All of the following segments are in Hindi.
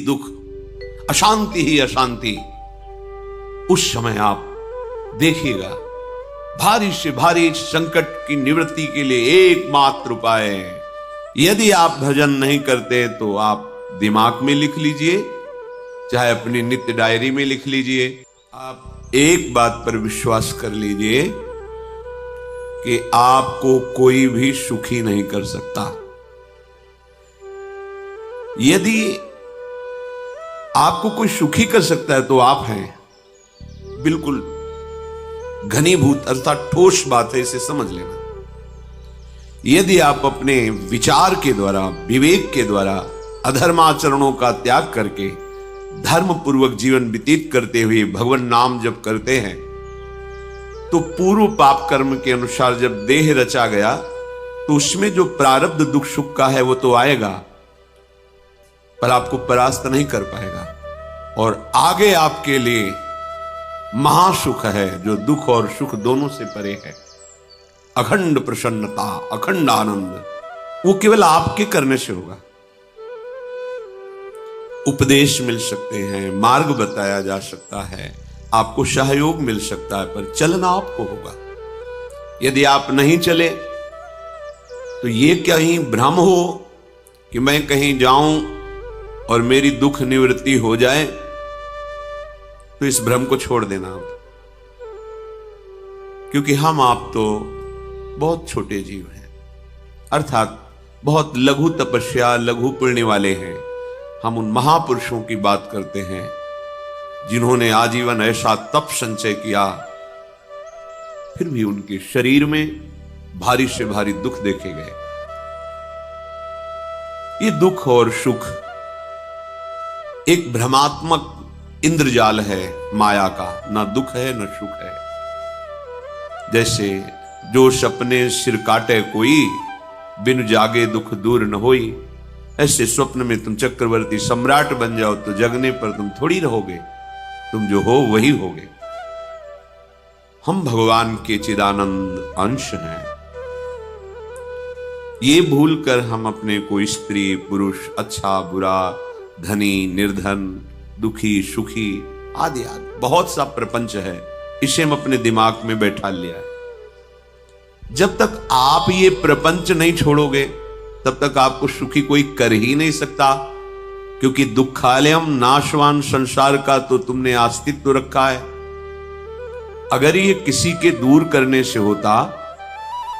दुख, अशांति ही अशांति। उस समय आप देखिएगा, भारी से भारी संकट की निवृत्ति के लिए एकमात्र उपाय है। यदि आप भजन नहीं करते तो आप दिमाग में लिख लीजिए, चाहे अपनी नित्य डायरी में लिख लीजिए। आप एक बात पर विश्वास कर लीजिए कि आपको कोई भी सुखी नहीं कर सकता। यदि आपको कोई सुखी कर सकता है तो आप हैं। बिल्कुल घनीभूत अर्थात ठोस बात है, इसे समझ लेना। यदि आप अपने विचार के द्वारा, विवेक के द्वारा अधर्माचरणों का त्याग करके धर्म पूर्वक जीवन व्यतीत करते हुए भगवान नाम जप करते हैं, तो पूर्व पाप कर्म के अनुसार जब देह रचा गया तो उसमें जो प्रारब्ध दुख सुख का है वो तो आएगा, पर आपको परास्त नहीं कर पाएगा। और आगे आपके लिए महासुख है जो दुख और सुख दोनों से परे है। अखंड प्रसन्नता, अखंड आनंद, वो केवल आपके करने से होगा। उपदेश मिल सकते हैं, मार्ग बताया जा सकता है, आपको सहयोग मिल सकता है, पर चलना आपको होगा। यदि आप नहीं चले तो ये कहीं भ्रम हो कि मैं कहीं जाऊं और मेरी दुख निवृत्ति हो जाए, तो इस भ्रम को छोड़ देना आप। क्योंकि हम आप तो बहुत छोटे जीव हैं, अर्थात बहुत लघु तपस्या, लघु पुण्य वाले हैं। हम उन महापुरुषों की बात करते हैं जिन्होंने आजीवन ऐसा तप संचय किया, फिर भी उनके शरीर में भारी से भारी दुख देखे गए। ये दुख और सुख एक भ्रमात्मक इंद्रजाल है माया का, ना दुख है न सुख है। जैसे जो सपने सिर काटे कोई, बिन जागे दुख दूर न होई। ऐसे स्वप्न में तुम चक्रवर्ती सम्राट बन जाओ तो जगने पर तुम थोड़ी रहोगे, तुम जो हो वही होगे। हम भगवान के चिदानंद अंश हैं। ये भूलकर हम अपने को स्त्री पुरुष, अच्छा बुरा, धनी निर्धन, दुखी सुखी आदि आदि बहुत सा प्रपंच है, इसे हम अपने दिमाग में बैठा लिया है। जब तक आप ये प्रपंच नहीं छोड़ोगे तब तक आपको सुखी कोई कर ही नहीं सकता, क्योंकि दुखालयम नाशवान संसार का तो तुमने अस्तित्व रखा है। अगर ये किसी के दूर करने से होता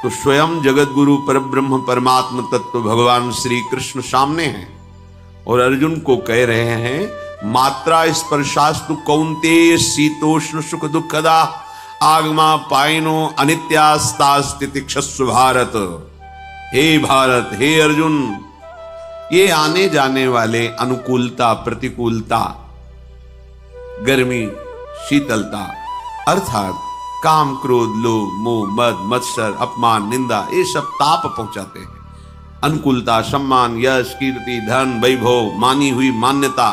तो स्वयं जगत गुरु परब्रह्म परमात्म तत्व भगवान श्री कृष्ण सामने हैं और अर्जुन को कह रहे हैं, मात्रा स्पर्शास्तु कौन्तेय शीतोष्ण सुख दुखदा आगमा पाइनो अनित्यास्तास्तितिक्षस्व भारत। हे भारत, हे अर्जुन, ये आने जाने वाले अनुकूलता प्रतिकूलता, गर्मी शीतलता, अर्थात काम क्रोध लोभ मोह मद मत्सर अपमान निंदा, ये सब ताप पहुंचाते हैं। अनुकूलता सम्मान यश कीर्ति धन वैभव मानी हुई मान्यता,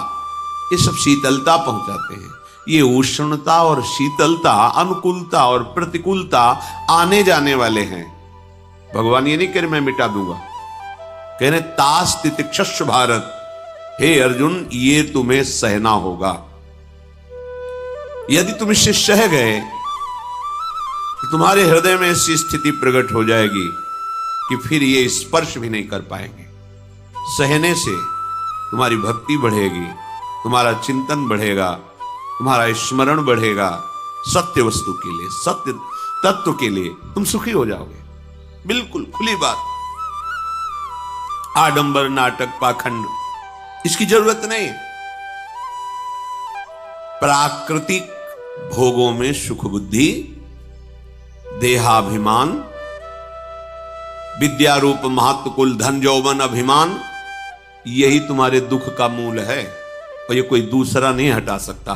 ये सब शीतलता पहुंचाते हैं। ये उष्णता और शीतलता, अनुकूलता और प्रतिकूलता आने जाने वाले हैं। भगवान ये नहीं कह रहे मैं मिटा दूंगा, कह रहे तास तितिक्षस्व भारत। हे अर्जुन, ये तुम्हें सहना होगा। यदि तुम इससे सह गए तो तुम्हारे हृदय में ऐसी स्थिति प्रकट हो जाएगी कि फिर ये स्पर्श भी नहीं कर पाएंगे। सहने से तुम्हारी भक्ति बढ़ेगी, तुम्हारा चिंतन बढ़ेगा, तुम्हारा स्मरण बढ़ेगा। सत्य वस्तु के लिए, सत्य तत्व के लिए तुम सुखी हो जाओगे। बिल्कुल खुली बात। आडंबर नाटक पाखंड इसकी जरूरत नहीं। प्राकृतिक भोगों में सुख बुद्धि, देहाभिमान, विद्या रूप महत्व कुल धन यौवन अभिमान, यही तुम्हारे दुख का मूल है और ये कोई दूसरा नहीं हटा सकता।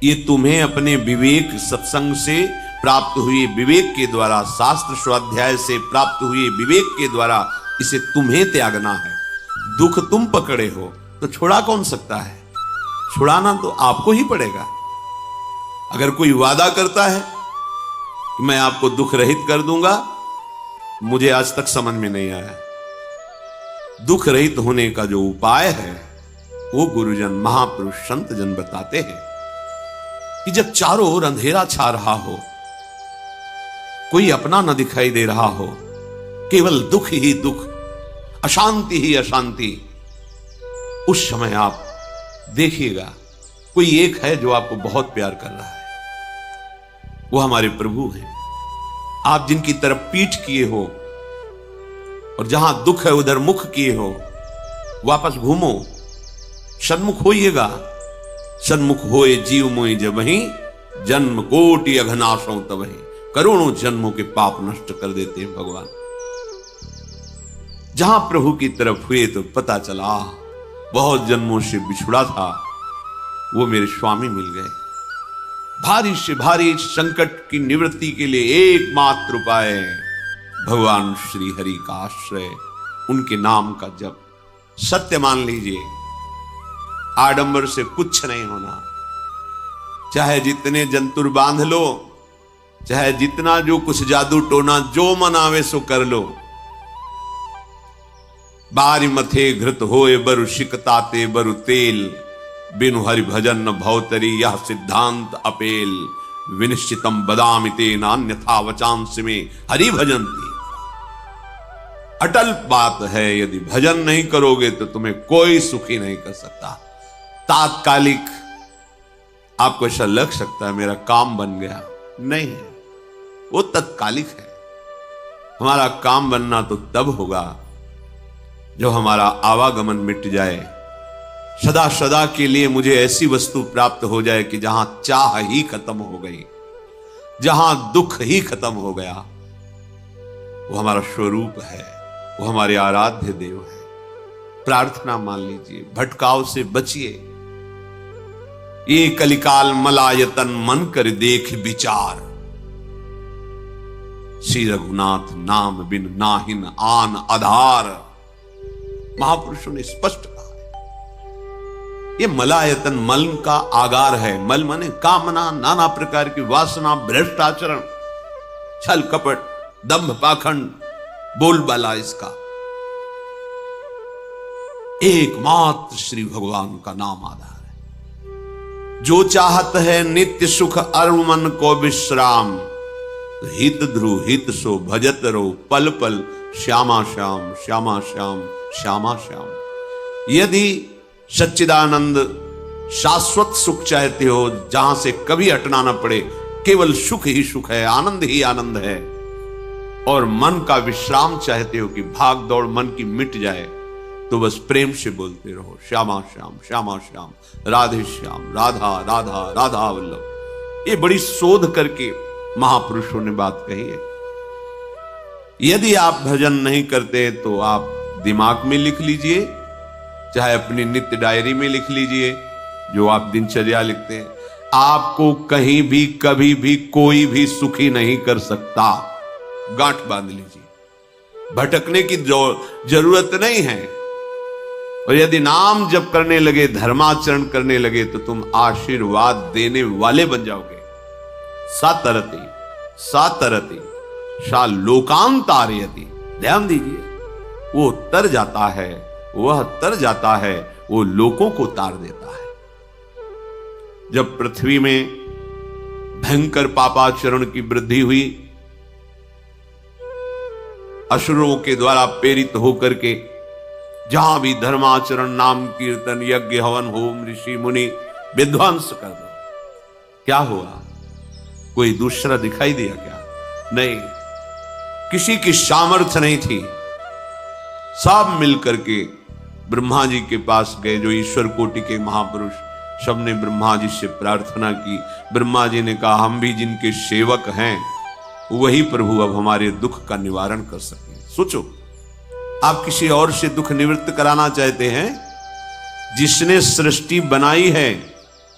ये तुम्हें अपने विवेक सत्संग से प्राप्त हुए विवेक के द्वारा, शास्त्र स्वाध्याय से प्राप्त हुए विवेक के द्वारा इसे तुम्हें त्यागना है। दुख तुम पकड़े हो तो छुड़ा कौन सकता है? छुड़ाना तो आपको ही पड़ेगा। अगर कोई वादा करता है कि मैं आपको दुख रहित कर दूंगा, मुझे आज तक समझ में नहीं आया। दुख रहित होने का जो उपाय है वो गुरुजन महापुरुष संत जन बताते हैं कि जब चारों ओर अंधेरा छा रहा हो, कोई अपना न दिखाई दे रहा हो, केवल दुख ही दुख, अशांति ही अशांति, उस समय आप देखिएगा कोई एक है जो आपको बहुत प्यार कर रहा है। वो हमारे प्रभु हैं। आप जिनकी तरफ पीठ किए हो और जहां दुख है उधर मुख किए हो, वापस घूमो, सन्मुख होइएगा। सन्मुख होए जीव मोहि जबहि, जन्म कोटि अघनाशों तबहि। करोड़ों जन्मों के पाप नष्ट कर देते हैं भगवान। जहां प्रभु की तरफ हुए तो पता चला बहुत जन्मों से बिछुड़ा था, वो मेरे स्वामी मिल गए। भारी से भारी संकट की निवृत्ति के लिए एकमात्र उपाय भगवान श्री हरि का आश्रय, उनके नाम का जप। सत्य मान लीजिए, आडंबर से कुछ नहीं होना। चाहे जितने जंतुर बांध लो, चाहे जितना जो कुछ जादू टोना जो मन आवे सो कर लो, बारी मथे घृत होए बरु शिकताते बरु तेल, बिनु हरि भजन न भवतरी यह सिद्धांत अपेल। विनिश्चितम बदामिते नान्यथा वचांस में हरि भजंती। अटल बात है, यदि भजन नहीं करोगे तो तुम्हें कोई सुखी नहीं कर सकता। तात्कालिक आपको ऐसा लग सकता है मेरा काम बन गया, नहीं है, वो तत्कालिक है। हमारा काम बनना तो तब होगा जब हमारा आवागमन मिट जाए, सदा सदा के लिए मुझे ऐसी वस्तु प्राप्त हो जाए कि जहां चाह ही खत्म हो गई, जहां दुख ही खत्म हो गया। वो हमारा स्वरूप है, वो हमारे आराध्य देव है। प्रार्थना मान लीजिए, भटकाव से बचिए। ये कलिकाल मलायतन मन कर देख विचार, श्री रघुनाथ नाम बिन नाहिन आन आधार। महापुरुषों ने स्पष्ट कहा ये मलायतन मल का आगार है। मल माने कामना, नाना प्रकार की वासना, भ्रष्ट आचरण, छल कपट, दंभ पाखंड, बोलबाला, इसका एकमात्र श्री भगवान का नाम आधार है। जो चाहत है नित्य सुख अरु मन को विश्राम, हित ध्रुव हित सो भजत रो पल पल, श्यामा श्याम श्यामा श्याम श्यामा श्याम। यदि सच्चिदानंद शाश्वत सुख चाहते हो, जहां से कभी हटना ना पड़े, केवल सुख ही सुख है, आनंद ही आनंद है, और मन का विश्राम चाहते हो कि भाग दौड़ मन की मिट जाए, तो बस प्रेम से बोलते रहो श्यामा श्याम श्यामा श्याम, राधे श्याम, राधा राधा राधा वल्लभ। ये बड़ी शोध करके महापुरुषों ने बात कही है। यदि आप भजन नहीं करते तो आप दिमाग में लिख लीजिए, चाहे अपनी नित्य डायरी में लिख लीजिए, जो आप दिनचर्या लिखते हैं। आपको कहीं भी कभी भी कोई भी सुखी नहीं कर सकता। गांठ बांध लीजिए, भटकने की जरूरत नहीं है। और यदि नाम जप करने लगे, धर्माचरण करने लगे, तो तुम आशीर्वाद देने वाले बन जाओगे। सातरति सातरति सा लोकांतारयति। ध्यान दीजिए, वो तर जाता है, वह तर जाता है, वो लोकों को तार देता है। जब पृथ्वी में भयंकर पापाचरण की वृद्धि हुई, असुरों के द्वारा प्रेरित होकर के जहां भी धर्माचरण, नाम कीर्तन, यज्ञ, हवन, होम, ऋषि मुनि विध्वंस कर दो, क्या हुआ? कोई दूसरा दिखाई दिया क्या? नहीं, किसी की सामर्थ्य नहीं थी। सब मिलकर के ब्रह्मा जी के पास गए, जो ईश्वर कोटि के महापुरुष, सबने ब्रह्मा जी से प्रार्थना की। ब्रह्मा जी ने कहा, हम भी जिनके सेवक हैं, वही प्रभु अब हमारे दुख का निवारण कर सके। सोचो, आप किसी और से दुख निवृत्त कराना चाहते हैं? जिसने सृष्टि बनाई है,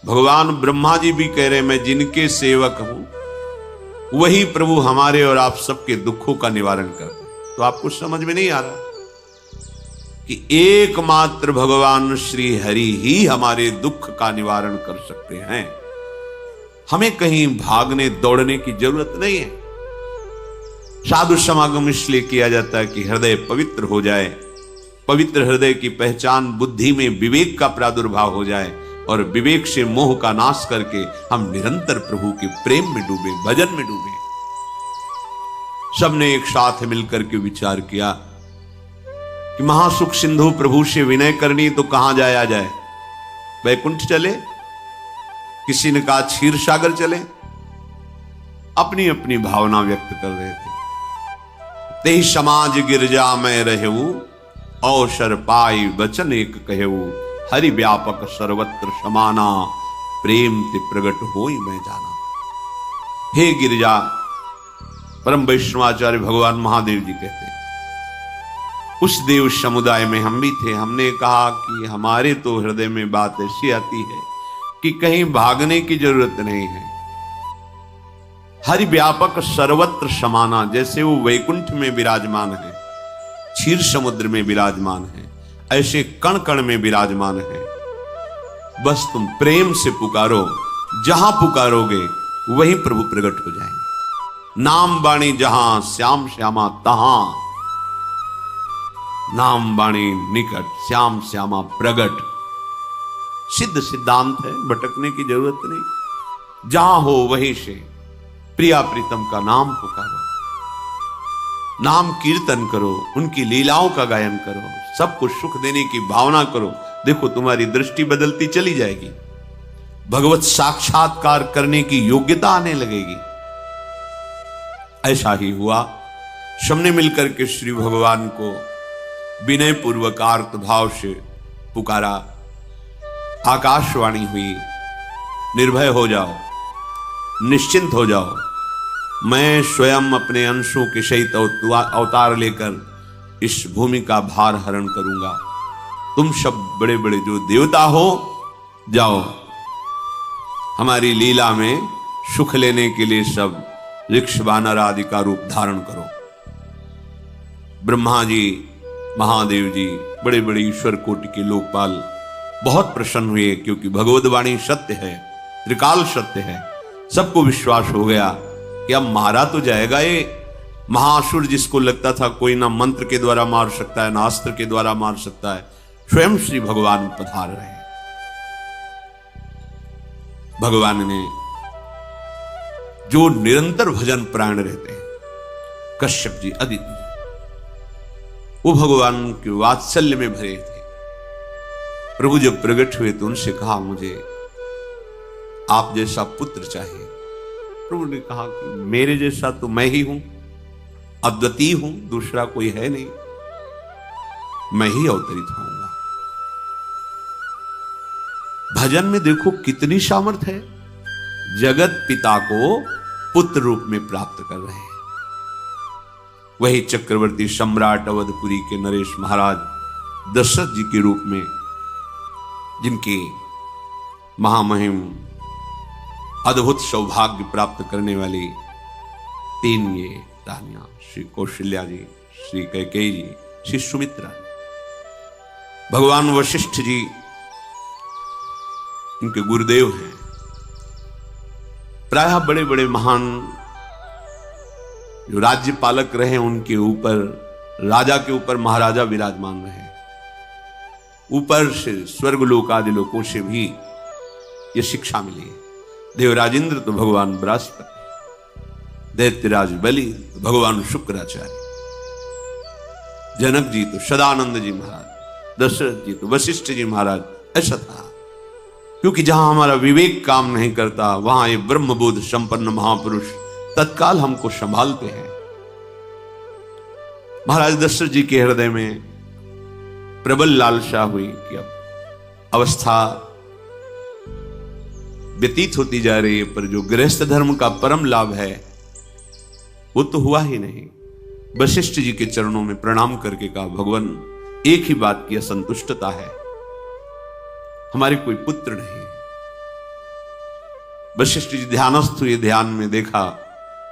भगवान ब्रह्मा जी भी कह रहे, मैं जिनके सेवक हूं, वही प्रभु हमारे और आप सबके दुखों का निवारण कर दे। तो आपको समझ में नहीं आ रहा कि एकमात्र भगवान श्री हरि ही हमारे दुख का निवारण कर सकते हैं। हमें कहीं भागने दौड़ने की जरूरत नहीं है। साधु समागम इसलिए किया जाता है कि हृदय पवित्र हो जाए, पवित्र हृदय की पहचान बुद्धि में विवेक का प्रादुर्भाव हो जाए और विवेक से मोह का नाश करके हम निरंतर प्रभु के प्रेम में डूबे, भजन में डूबे। सबने एक साथ मिलकर के विचार किया कि महासुख सिंधु प्रभु से विनय करनी तो कहां जाया जाए, वैकुंठ चले, किसी ने कहा क्षीर सागर चले। अपनी अपनी भावना व्यक्त कर रहे थे। ते समाज गिरजा में रहेऊ, अवसर पाई वचन एक कहेऊ, हरि व्यापक सर्वत्र समाना, प्रेम ते प्रगट होई मैं जाना। हे गिरजा, परम वैष्णवाचार्य भगवान महादेव जी कहते हैं, उस देव समुदाय में हम भी थे। हमने कहा कि हमारे तो हृदय में बात ऐसी आती है कि कहीं भागने की जरूरत नहीं है। हरि व्यापक सर्वत्र समाना, जैसे वो वैकुंठ में विराजमान है, क्षीर समुद्र में विराजमान है, ऐसे कण कण में विराजमान है। बस तुम प्रेम से पुकारो, जहां पुकारोगे वहीं प्रभु प्रकट हो जाएंगे। नाम बाणी जहां श्याम श्यामा तहां, नाम बाणी निकट श्याम श्यामा प्रगट। सिद्ध सिद्धांत है, भटकने की जरूरत नहीं। जहां हो वहीं से प्रिया प्रीतम का नाम पुकारो, नाम कीर्तन करो, उनकी लीलाओं का गायन करो, सबको सुख देने की भावना करो। देखो तुम्हारी दृष्टि बदलती चली जाएगी, भगवत साक्षात्कार करने की योग्यता आने लगेगी। ऐसा ही हुआ। सबने मिलकर के श्री भगवान को विनय पूर्वक आर्त भाव से पुकारा। आकाशवाणी हुई, निर्भय हो जाओ, निश्चिंत हो जाओ, मैं स्वयं अपने अंशों के सहित अवतार लेकर इस भूमि का भार हरण करूंगा। तुम सब बड़े बड़े जो देवता हो, जाओ हमारी लीला में सुख लेने के लिए सब ऋक्ष वानर आदि का रूप धारण करो। ब्रह्मा जी, महादेव जी, बड़े बड़े ईश्वर कोटि के लोकपाल बहुत प्रसन्न हुए, क्योंकि भगवद वाणी सत्य है, त्रिकाल सत्य है। सबको विश्वास हो गया कि अब मारा तो जाएगा ये महासुर, जिसको लगता था कोई ना मंत्र के द्वारा मार सकता है, ना अस्त्र के द्वारा मार सकता है। स्वयं श्री भगवान पधार रहे हैं। भगवान ने जो निरंतर भजन प्राण रहते हैं, कश्यप जी, अदिति जी, वो भगवान के वात्सल्य में भरे थे। प्रभु जब प्रकट हुए तो उनसे कहा, मुझे आप जैसा पुत्र चाहिए। प्रभु ने कहा कि मेरे जैसा तो मैं ही हूं, अद्वितीय हूं, दूसरा कोई है नहीं, मैं ही अवतरित होऊंगा। भजन में देखो कितनी सामर्थ्य है। जगत पिता को पुत्र रूप में प्राप्त कर रहे हैं। वही चक्रवर्ती सम्राट अवधपुरी के नरेश महाराज दशरथ जी के रूप में, जिनकी महामहिम अद्भुत सौभाग्य प्राप्त करने वाली तीन ये रानियां, श्री कौशल्या जी, श्री कैकेयी जी, श्री सुमित्रा। भगवान वशिष्ठ जी इनके गुरुदेव हैं। प्रायः बड़े बड़े महान जो राज्य पालक रहे, उनके ऊपर, राजा के ऊपर महाराजा विराजमान रहे। ऊपर से स्वर्गलोक आदि लोकों से भी ये शिक्षा मिली। देवराजेंद्र तो भगवान बृहस्पति, दैत्यराज बलि तो भगवान शुक्राचार्य, जनक जी तो सदानंद जी महाराज, दशरथ जी तो वशिष्ठ जी महाराज। ऐसा था, क्योंकि जहां हमारा विवेक काम नहीं करता, वहां ये ब्रह्मबोध संपन्न महापुरुष तत्काल हमको संभालते हैं। महाराज दशरथ जी के हृदय में प्रबल लालसा हुई कि अब अवस्था व्यतीत होती जा रही है, पर जो गृहस्थ धर्म का परम लाभ है वो तो हुआ ही नहीं। वशिष्ठ जी के चरणों में प्रणाम करके कहा, भगवान एक ही बात की असंतुष्टता है, हमारे कोई पुत्र नहीं। वशिष्ठ जी ध्यानस्थ हुए, ध्यान में देखा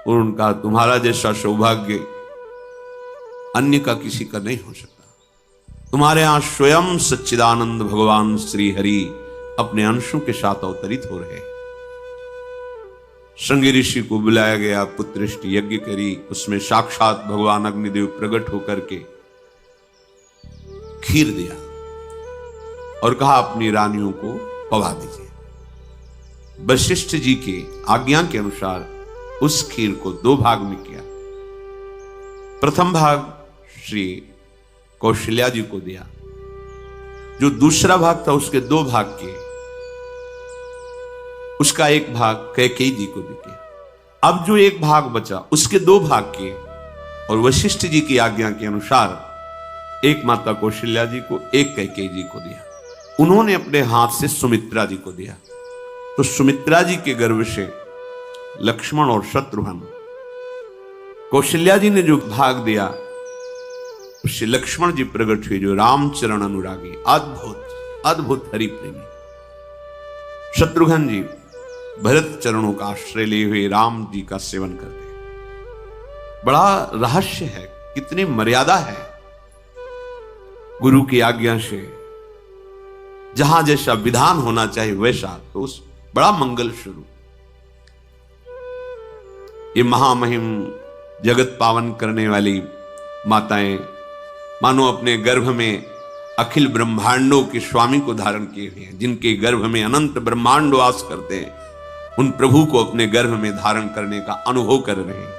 और उनका, तुम्हारा जैसा सौभाग्य अन्य का किसी का नहीं हो सकता। तुम्हारे यहां स्वयं सच्चिदानंद भगवान श्री हरि अपने अंशों के साथ अवतरित हो रहे। श्रृंगी ऋषि को बुलाया गया, पुत्रेष्टि यज्ञ करी, उसमें साक्षात भगवान अग्निदेव प्रकट होकर के खीर दिया और कहा अपनी रानियों को पवा दीजिए। वशिष्ठ जी की आज्ञा के अनुसार उस खीर को 2 भाग में किया। प्रथम भाग श्री कौशल्या जी को दिया, जो दूसरा भाग था उसके 2 भाग किए, उसका 1 भाग कैकेयी जी को दिया। अब जो 1 भाग बचा उसके 2 भाग किए और वशिष्ठ जी की आज्ञा के अनुसार 1 माता कौशल्या जी को, 1 कैकेयी जी को दिया। उन्होंने अपने हाथ से सुमित्रा जी को दिया। तो सुमित्रा जी के गर्भ से लक्ष्मण और शत्रुघ्न, कौशल्या जी ने जो भाग दिया उससे लक्ष्मण जी प्रकट हुए, जो रामचरण अनुरागी, अद्भुत अद्भुत हरि प्रेमी। शत्रुघ्न जी भरत चरणों का आश्रय लिए हुए राम जी का सेवन करते। बड़ा रहस्य है, कितनी मर्यादा है गुरु की आज्ञा से। जहां जैसा विधान होना चाहिए वैसा, तो उस बड़ा मंगल शुरू। ये महामहिम जगत पावन करने वाली माताएं मानो अपने गर्भ में अखिल ब्रह्मांडों के स्वामी को धारण किए हुए हैं, जिनके गर्भ में अनंत ब्रह्मांड वास करते हैं, उन प्रभु को अपने गर्भ में धारण करने का अनुभव कर रहे हैं।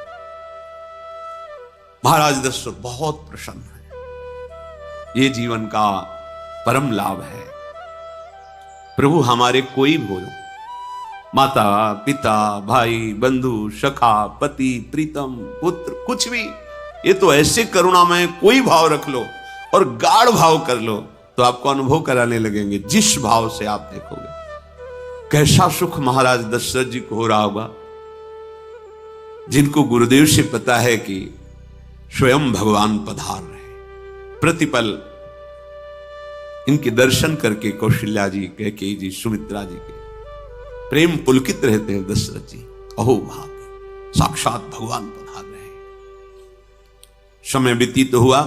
महाराज दशरथ बहुत प्रसन्न है। ये जीवन का परम लाभ है। प्रभु हमारे कोई भी हो, माता पिता भाई बंधु सखा पति प्रीतम पुत्र, कुछ भी, ये तो ऐसे करुणामय कोई भाव रख लो और गाढ़ भाव कर लो तो आपको अनुभव कराने लगेंगे। जिस भाव से आप देखोगे कैसा सुख महाराज दशरथ जी को हो रहा होगा, जिनको गुरुदेव से पता है कि स्वयं भगवान पधार रहे। प्रतिपल इनके दर्शन करके कौशल्या जी, कैकेयी जी, सुमित्रा जी के प्रेम पुलकित रहते हैं। दशरथ जी, अहो भाग्य, साक्षात भगवान पधार रहे। समय व्यतीत हुआ,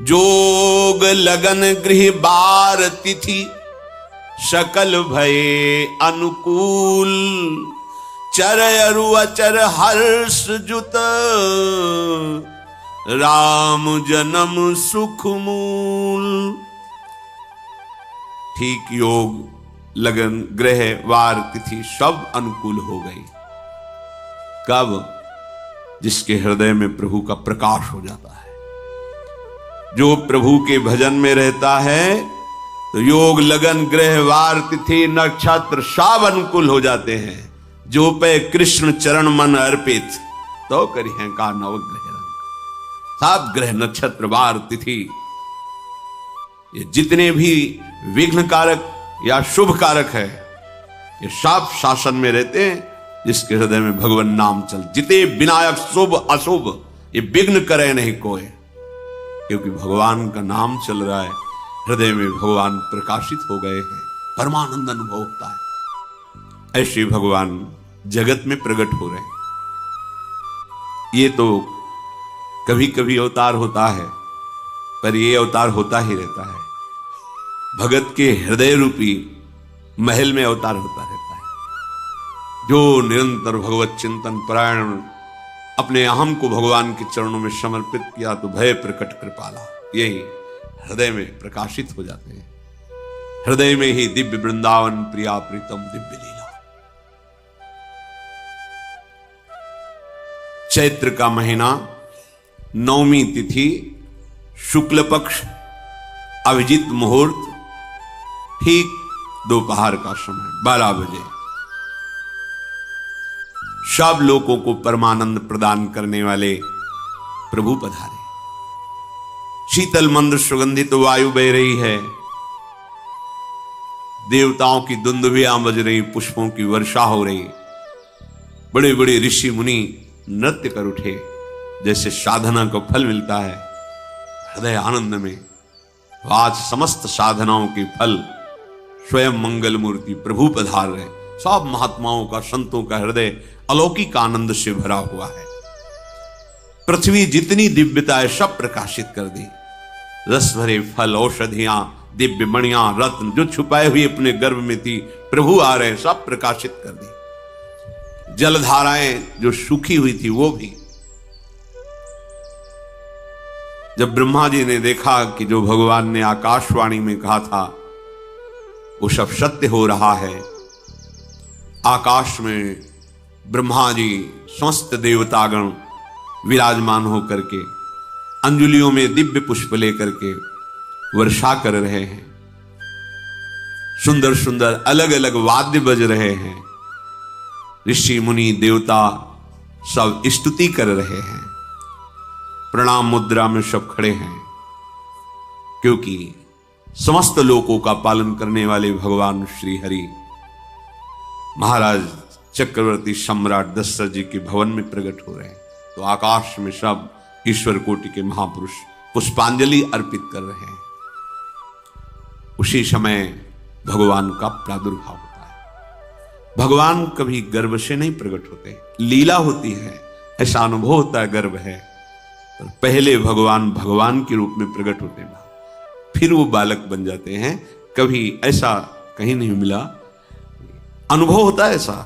जोग लगन गृह बार तिथि, सकल भये अनुकूल, चर अरु अचर हर्ष जुत, राम जन्म सुख मूल। ठीक योग लगन ग्रह वार तिथि सब अनुकूल हो गई। कब? जिसके हृदय में प्रभु का प्रकाश हो जाता है। जो प्रभु के भजन में रहता है तो योग लगन ग्रह वार तिथि नक्षत्र सब अनुकूल हो जाते हैं। जो पे कृष्ण चरण मन अर्पित, तो करी है का नवग्रह रंग। सब ग्रह नक्षत्र वार तिथि, ये जितने भी विघ्न कारक या शुभ कारक है, ये सब शासन में रहते हैं जिसके हृदय में भगवान नाम चल। जिते विनायक शुभ अशुभ, ये विघ्न करे नहीं कोई, क्योंकि भगवान का नाम चल रहा है, हृदय में भगवान प्रकाशित हो गए हैं, परमानंद अनुभव होता है। ऐसे भगवान जगत में प्रकट हो रहे हैं। ये तो कभी कभी अवतार होता है, पर ये अवतार होता ही रहता है। भगत के हृदय रूपी महल में अवतार होता रहता है। जो निरंतर भगवत चिंतन परायण, अपने अहम को भगवान के चरणों में समर्पित किया तो भय प्रकट कृपाला, यही हृदय में प्रकाशित हो जाते हैं। हृदय में ही दिव्य वृंदावन प्रिया प्रीतम दिव्य लीला। चैत्र का महीना, नवमी तिथि, शुक्ल पक्ष, अभिजीत मुहूर्त, ठीक दोपहर का समय 12 बजे। सब लोगों को परमानंद प्रदान करने वाले प्रभु पधारे। शीतल मंद सुगंधित वायु बह रही है, देवताओं की दुंदुभियां बज रही, पुष्पों की वर्षा हो रही। बड़े बड़े ऋषि मुनि नृत्य कर उठे, जैसे साधना को फल मिलता है हृदय आनंद में। आज समस्त साधनाओं के फल स्वयं मंगल मूर्ति प्रभु पधार रहे। सब महात्माओं का, संतों का हृदय अलौकिक आनंद से भरा हुआ है। पृथ्वी जितनी दिव्यता है सब प्रकाशित कर दी। रस भरे फल, औषधियां, दिव्य मणियां, रत्न जो छुपाए हुए अपने गर्भ में थी, प्रभु आ रहे, सब प्रकाशित कर दी। जलधाराएं जो सूखी हुई थी वो भी। जब ब्रह्मा जी ने देखा कि जो भगवान ने आकाशवाणी में कहा था वो सब सत्य हो रहा है, आकाश में ब्रह्मा जी समस्त देवतागण विराजमान होकर के अंजलियों में दिव्य पुष्प लेकर के वर्षा कर रहे हैं, सुंदर सुंदर अलग अलग वाद्य बज रहे हैं, ऋषि मुनि देवता सब स्तुति कर रहे हैं, प्रणाम मुद्रा में सब खड़े हैं, क्योंकि समस्त लोकों का पालन करने वाले भगवान श्री हरि महाराज चक्रवर्ती सम्राट दशरथ जी के भवन में प्रकट हो रहे हैं। तो आकाश में सब ईश्वर कोटि के महापुरुष पुष्पांजलि अर्पित कर रहे हैं। उसी समय भगवान का प्रादुर्भाव होता है। भगवान कभी गर्भ से नहीं प्रकट होते, लीला होती है, ऐसा अनुभव होता है गर्भ है, पर पहले भगवान भगवान के रूप में प्रकट होते हैं, फिर वो बालक बन जाते हैं। कभी ऐसा कहीं नहीं मिला, अनुभव होता है ऐसा,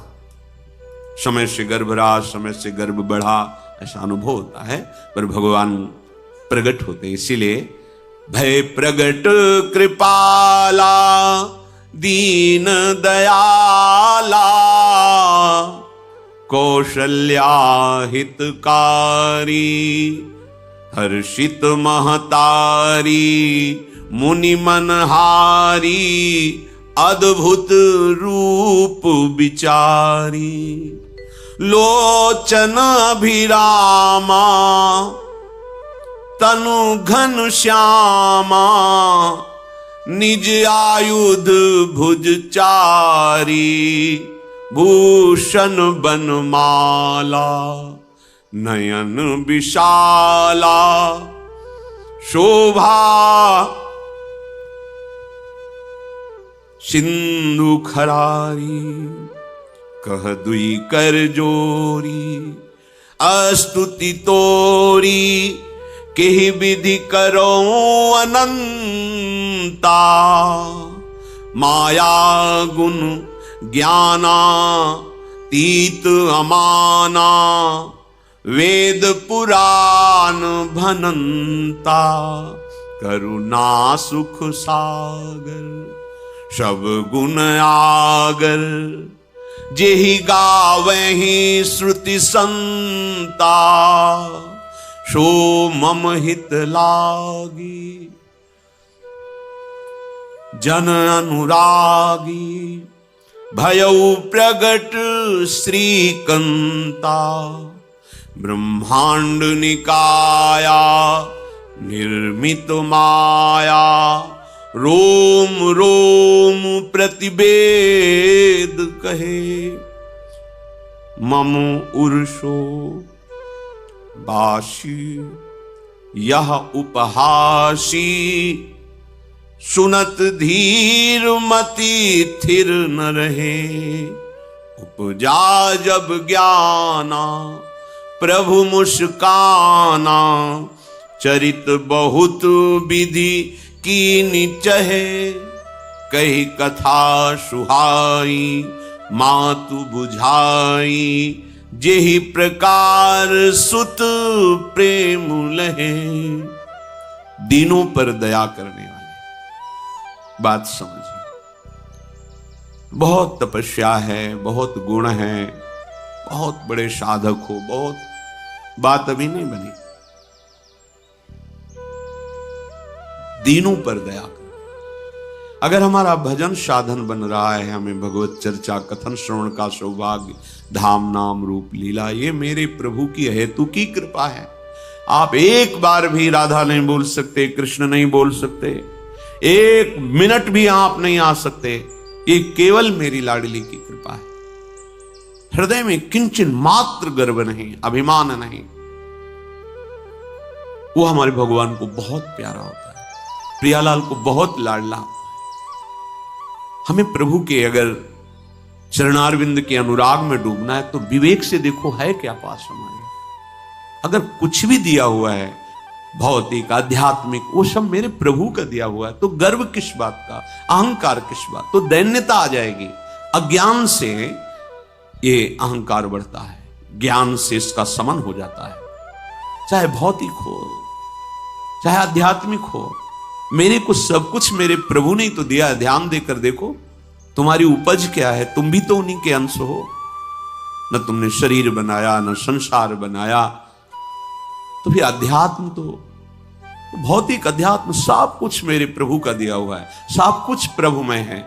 समय से गर्भ रहा, समय से गर्भ बढ़ा, ऐसा अनुभव होता है, पर भगवान प्रकट होते हैं। इसीलिए भय प्रगट कृपाला दीन दयाला कौशल्या हितकारी हर्षित महतारी मुनि मनहारी अद्भुत रूप विचारी लोचन अभिरामा तनु घन श्यामा निज आयुध भुज चारी भूषण बनमाला नयन विशाला शोभा सिंधु खरारी कह दुई कर जोरी अस्तुति तोरी केहि विधि करो अनंता माया गुण ज्ञाना तीत अमाना वेद पुराण भनंता करुणा सुख सागर सब गुण आगर जेहि गावहि श्रुति संता सो मम हित लागी जन अनुरागी भयउ प्रगट श्रीकंता ब्रह्मांड निकाया निर्मित माया रोम रोम प्रतिवेद कहे मम उर्षो बाशी यह उपहासी सुनत धीर मति थिर न रहे उपजा जब ज्ञाना प्रभु मुस्काना चरित बहुत विधि कीनी चहे कही कथा सुहाई मातु बुझाई जेहि प्रकार सुत प्रेम लहे दीनों पर दया करने वाले। बात समझिए, बहुत तपस्या है, बहुत गुण है, बहुत बड़े साधक हो, बहुत बात अभी नहीं बनी। दीनों पर दया कर। अगर हमारा भजन साधन बन रहा है, हमें भगवत चर्चा कथन श्रवण का सौभाग्य, धाम नाम रूप लीला, ये मेरे प्रभु की हेतु की कृपा है। आप एक बार भी राधा नहीं बोल सकते, कृष्ण नहीं बोल सकते, एक मिनट भी आप नहीं आ सकते, ये केवल मेरी लाडली की कृपा है। हृदय में किंचन मात्र गर्व नहीं, अभिमान नहीं, वो हमारे भगवान को बहुत प्यारा होता है, प्रियालाल को बहुत लाडला होता है। हमें प्रभु के अगर चरणारविंद के अनुराग में डूबना है तो विवेक से देखो है क्या पास हमारे। अगर कुछ भी दिया हुआ है भौतिक आध्यात्मिक, वो सब मेरे प्रभु का दिया हुआ है, तो गर्व किस बात का, अहंकार किस बात, तो दैन्यता आ जाएगी। अज्ञान से ये अहंकार बढ़ता है, ज्ञान से इसका समन हो जाता है। चाहे भौतिक हो, चाहे आध्यात्मिक हो। मेरे को सब कुछ मेरे प्रभु ने तो दिया। ध्यान देकर देखो तुम्हारी उपज क्या है, तुम भी तो उन्हीं के अंश हो। न तुमने शरीर बनाया, न संसार बनाया, तो फिर अध्यात्म तो भौतिक अध्यात्म सब कुछ मेरे प्रभु का दिया हुआ है, सब कुछ प्रभु में है।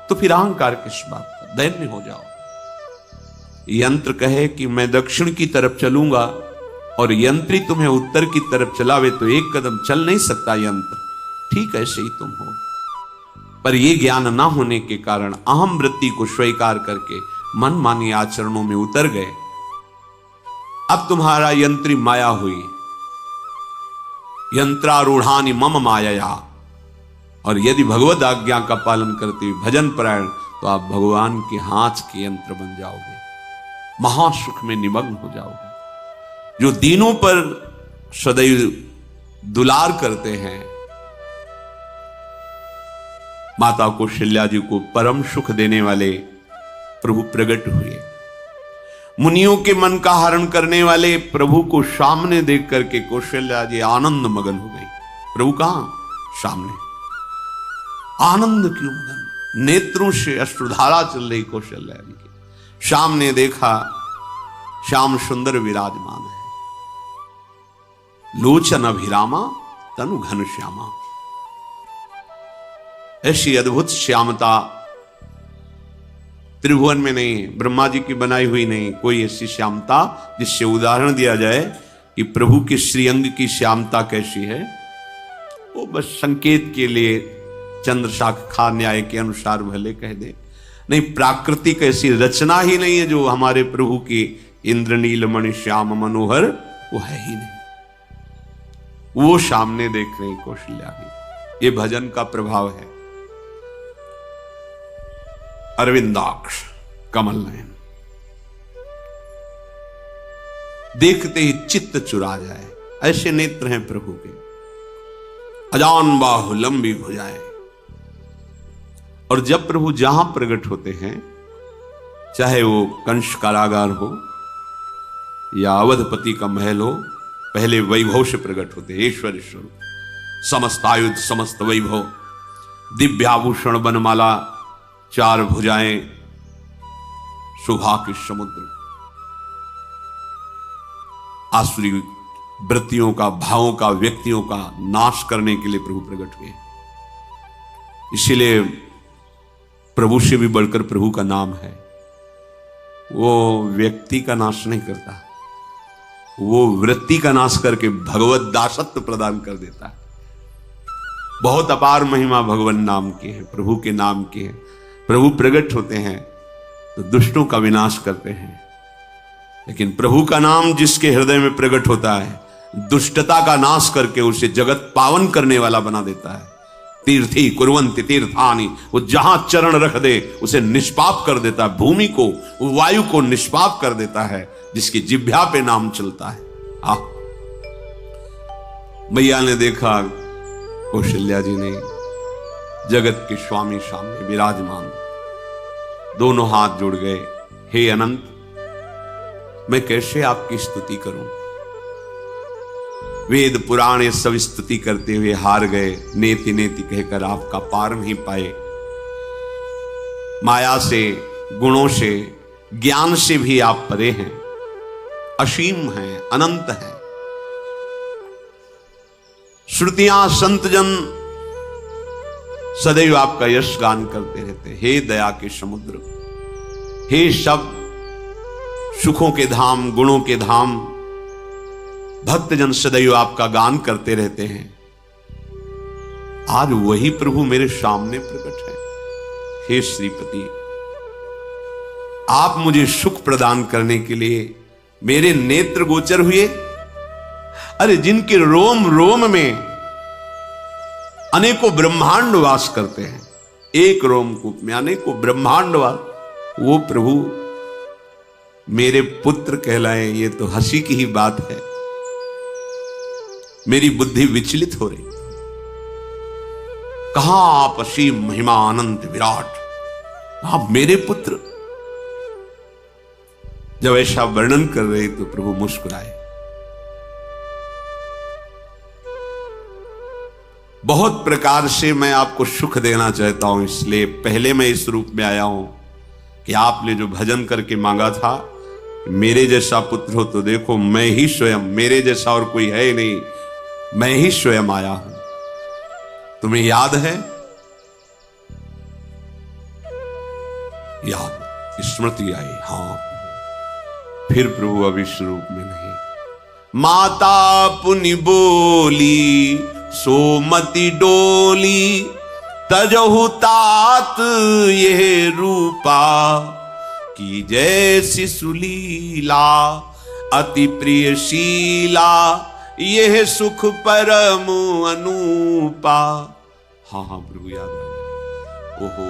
तो फिर अहंकार किस बात का? दैन्य हो जाओ। यंत्र कहे कि मैं दक्षिण की तरफ चलूंगा और यंत्री तुम्हें उत्तर की तरफ चलावे तो एक कदम चल नहीं सकता यंत्र। ठीक ऐसे ही तुम हो। पर यह ज्ञान ना होने के कारण अहम वृत्ति को स्वीकार करके मनमानी आचरणों में उतर गए। अब तुम्हारा यंत्री माया हुई। यंत्रारूढ़ानि मम माया। और यदि भगवत आज्ञा का पालन करते हुए भजन परायण, तो आप भगवान के हाथ के यंत्र बन जाओगे, महासुख में निमग्न हो जाओगे। जो दीनों पर सदैव दुलार करते हैं, माता कौशल्या जी को परम सुख देने वाले प्रभु प्रकट हुए। मुनियों के मन का हरण करने वाले प्रभु को सामने देख करके कौशल्या जी आनंद मगन हो गई। प्रभु कहां? सामने। आनंद क्यों मगन? नेत्रों से अश्रुधारा चल रही कौशल्या जी की। सामने देखा श्याम सुंदर विराजमान है। लोचन अभिरामा तनु घन श्यामा। ऐसी अद्भुत श्यामता त्रिभुवन में नहीं, ब्रह्मा जी की बनाई हुई नहीं कोई ऐसी श्यामता जिससे उदाहरण दिया जाए कि प्रभु के श्रीअंग की श्यामता कैसी है। वो बस संकेत के लिए चंद्र शाखा न्याय के अनुसार भले कह दे, नहीं प्राकृतिक ऐसी रचना ही नहीं है जो हमारे प्रभु की इंद्रनील मणि श्याम मनोहर, वो है ही नहीं। वो सामने देख रहे कौशल्या जी। ये भजन का प्रभाव है। अरविंदाक्ष कमल नयन, देखते ही चित्त चुरा जाए, ऐसे नेत्र हैं प्रभु के। अजान बाहु लंबी भुजाएं। और जब प्रभु जहां प्रकट होते हैं, चाहे वो कंस कारागार हो या अवधपति का महल हो, पहले वैभव से प्रकट होते हैं। ईश्वर समस्त आयुध समस्त वैभव, दिव्याभूषण बनमाला, चार भुजाएं, शोभा के समुद्र, आसुरी वृत्तियों का, भावों का, व्यक्तियों का नाश करने के लिए प्रभु प्रकट हुए। इसीलिए प्रभु से भी बढ़कर प्रभु का नाम है। वो व्यक्ति का नाश नहीं करता, वो वृत्ति का नाश करके भगवत दासत्व प्रदान कर देता है। बहुत अपार महिमा भगवान नाम की है, प्रभु के नाम की है। प्रभु प्रकट होते हैं तो दुष्टों का विनाश करते हैं, लेकिन प्रभु का नाम जिसके हृदय में प्रकट होता है, दुष्टता का नाश करके उसे जगत पावन करने वाला बना देता है। तीर्थी कुर्वन्ति तीर्थानि, वो जहां चरण रख दे उसे निष्पाप कर देता है। भूमि को, वायु को निष्पाप कर देता है जिसकी जिह्वा पे नाम चलता है। मैया ने देखा, कौशल्या जी ने, जगत के स्वामी सामने विराजमान, दोनों हाथ जुड़ गए। हे अनंत, मैं कैसे आपकी स्तुति करूं? वेद पुराण ये सब स्तुति करते हुए हार गए। नेति नेति कहकर आपका पार नहीं पाए। माया से, गुणों से, ज्ञान से भी आप परे हैं, असीम हैं, अनंत हैं। श्रुतियां संतजन सदैव आपका यश गान करते रहते। हे दया के समुद्र, हे सब सुखों के धाम, गुणों के धाम, भक्तजन सदैव आपका गान करते रहते हैं। आज वही प्रभु मेरे सामने प्रकट है। हे श्रीपति, आप मुझे सुख प्रदान करने के लिए मेरे नेत्र गोचर हुए। अरे जिनके रोम रोम में अनेकों ब्रह्मांड वास करते हैं, एक रोमकूप में अनेकों ब्रह्मांड वास, वो प्रभु मेरे पुत्र कहलाए, ये तो हंसी की ही बात है। मेरी बुद्धि विचलित हो रही। कहां आप असीम महिमा अनंत विराट, आप मेरे पुत्र। जब ऐसा वर्णन कर रहे तो प्रभु मुस्कुराए। बहुत प्रकार से मैं आपको सुख देना चाहता हूं, इसलिए पहले मैं इस रूप में आया हूं कि आपने जो भजन करके मांगा था, मेरे जैसा पुत्र हो तो देखो मैं ही स्वयं, मेरे जैसा और कोई है ही नहीं, मैं ही स्वयं आया हूं। तुम्हें याद है? याद, स्मृति आई। हाँ, फिर प्रभु अब इस रूप में नहीं। माता पुनि बोली सोमति डोली, तजहु तात ये रूपा, की जैसी सुलीला अति प्रिय शीला, यह सुख परम अनूपा। हाँ हाँ प्रभु याद आ गया। ओहो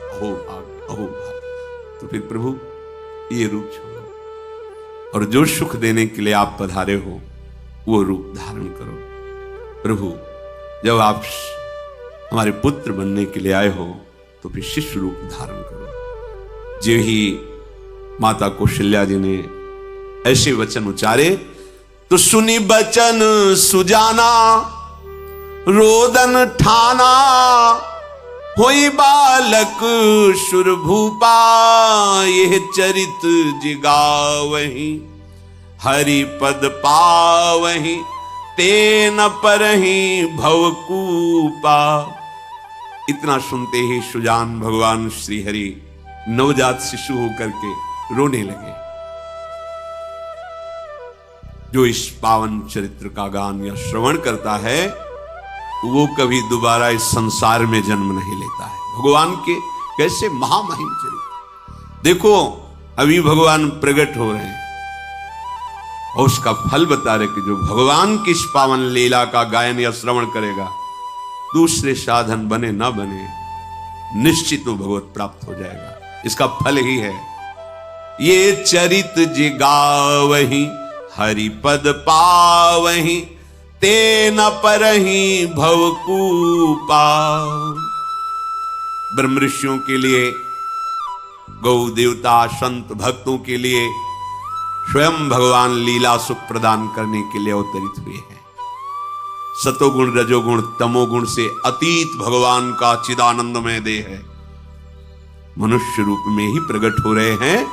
अहो भाग, अहो भाग। तो फिर प्रभु ये रूप छोड़ो और जो सुख देने के लिए आप पधारे हो वो रूप धारण करो। प्रभु जब आप हमारे पुत्र बनने के लिए आए हो तो फिर शिष्य रूप धारण करो। जो ही माता कौशल्या जी ने ऐसे वचन उच्चारे तो सुनी बचन सुजाना, रोदन ठाना, होई बालक सुर भूपा, यह चरित जिगावहि, हरि पद पावहि, तेन परहि भवकूपा। इतना सुनते ही सुजान भगवान श्री हरि नवजात शिशु होकर के रोने लगे। जो इस पावन चरित्र का गान या श्रवण करता है वो कभी दोबारा इस संसार में जन्म नहीं लेता है। भगवान के कैसे महामहिम चरित्र देखो, अभी भगवान प्रकट हो रहे हैं और उसका फल बता रहे कि जो भगवान की इस पावन लीला का गायन या श्रवण करेगा, दूसरे साधन बने ना बने, निश्चित वो भगवत प्राप्त हो जाएगा। इसका फल ही है ये चरित जिगावहि, हरि पद पावहि, तेन परहि भवकूपा। ब्रह्म ऋषियों के लिए, गौ देवता संत भक्तों के लिए स्वयं भगवान लीला सुख प्रदान करने के लिए अवतरित हुए हैं। सतोगुण रजोगुण तमोगुण से अतीत भगवान का चिदानंदमय देह है, मनुष्य रूप में ही प्रकट हो रहे हैं।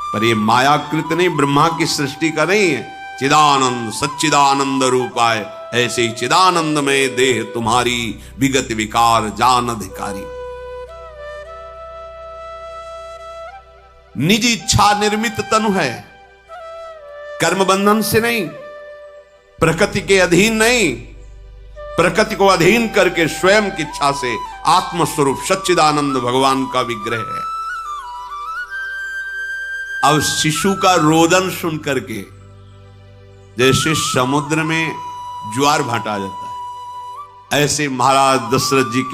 पर ये मायाकृत नहीं, ब्रह्मा की सृष्टि का नहीं है। चिदानंद सच्चिदानंद रूपाय, ऐसे ही चिदानंदमय देह तुम्हारी, विगत विकार जान अधिकारी। निज इच्छा निर्मित तनु है, कर्म बंधन से नहीं, प्रकृति के अधीन नहीं, प्रकृति को अधीन करके स्वयं की इच्छा से आत्मस्वरूप सच्चिदानंद भगवान का विग्रह है। अब शिशु का रोदन सुन करके जैसे समुद्र में ज्वार भाटा जाता है, ऐसे महाराज दशरथ जी के